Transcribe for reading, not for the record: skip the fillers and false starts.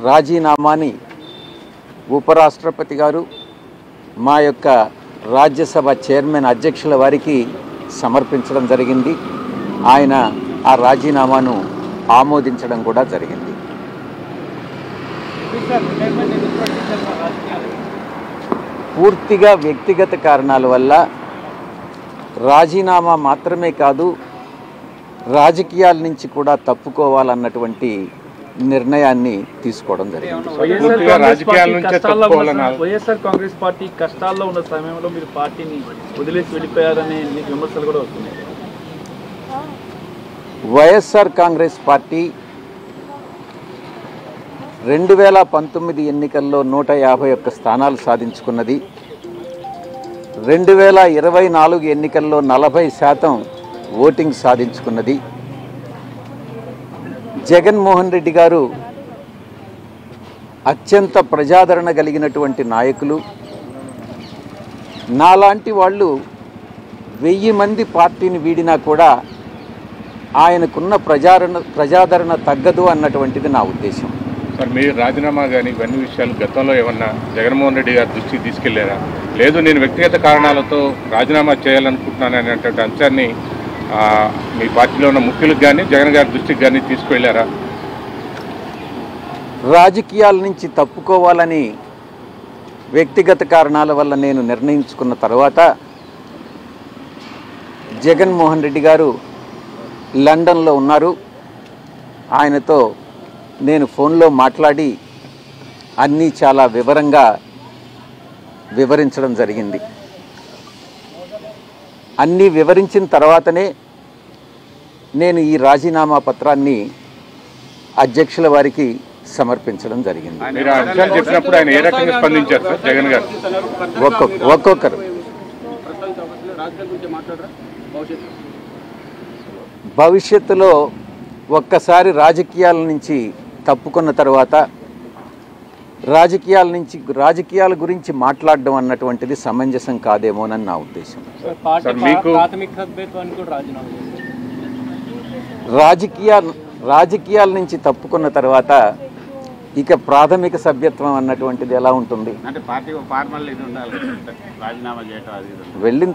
రాజీనామాని ఉపరాష్ట్రపతి గారు మా యొక్క రాజ్యసభ చైర్మన్ అధ్యక్షుల వారికి సమర్పించడం జరిగింది. ఆయన ఆ రాజీనామాను ఆమోదించడం కూడా జరిగింది. పూర్తిగా వ్యక్తిగత కారణాల వల్ల రాజీనామా మాత్రమే కాదు, రాజకీయాల నుంచి కూడా తప్పుకోవాలన్నటువంటి నిర్ణయాన్ని తీసుకోవడం జరిగింది. వైఎస్ఆర్ కాంగ్రెస్ పార్టీ కష్టాల్లో ఉన్న సమయంలో మీరు పార్టీని వదిలేసి వెళ్ళిపోయారనే విమర్శలు కూడా వస్తున్నాయి. వైఎస్ఆర్ కాంగ్రెస్ పార్టీ 2019 ఎన్నికల్లో 151 స్థానాలు సాధించుకున్నది. 2024 ఎన్నికల్లో 40% ఓటింగ్ సాధించుకున్నది. జగన్మోహన్ రెడ్డి గారు అత్యంత ప్రజాదరణ కలిగినటువంటి నాయకులు. నాలాంటి వాళ్ళు 1000 మంది పార్టీని వీడినా కూడా ఆయనకున్న ప్రజాదరణ తగ్గదు అన్నటువంటిది నా ఉద్దేశం. మరి మీరు రాజీనామా కానీ ఇవన్నీ విషయాలు గతంలో ఏమన్నా జగన్మోహన్ రెడ్డి గారి దృష్టికి తీసుకెళ్లారా? లేదు నేను వ్యక్తిగత కారణాలతో రాజీనామా చేయాలనుకుంటున్నాను అనేటువంటి అంశాన్ని మీ పార్టీలో ఉన్న ముఖ్యులకు కానీ జగన్ గారి దృష్టికి కానీ తీసుకువెళ్ళారా? రాజకీయాల నుంచి తప్పుకోవాలని వ్యక్తిగత కారణాల వల్ల నేను నిర్ణయించుకున్న తర్వాత జగన్మోహన్ రెడ్డి గారు లండన్లో ఉన్నారు. ఆయనతో నేను ఫోన్లో మాట్లాడి అన్నీ చాలా వివరంగా వివరించడం జరిగింది. అన్నీ వివరించిన తర్వాతనే నేను ఈ రాజీనామా పత్రాన్ని అధ్యక్షుల వారికి సమర్పించడం జరిగింది. మీరు ఆ విషయాలు చెప్పినప్పుడు ఆయన ఏ రకంగా స్పందించారు సార్ జగన్ గారు? ఒక్కొక్కరు భవిష్యత్తులో ఒక్కసారి రాజకీయాల నుంచి తప్పుకున్న తర్వాత రాజకీయాల గురించి మాట్లాడడం అన్నటువంటిది సమంజసం కాదేమోనని నా ఉద్దేశం. రాజకీయాల నుంచి తప్పుకున్న తర్వాత ఇక ప్రాథమిక సభ్యత్వం అన్నటువంటిది ఎలా ఉంటుంది? అంటే పార్టీ ఫార్మల్ ఇది ఉండాలి, రాజీనామా చేయటం అది వెళ్ళిన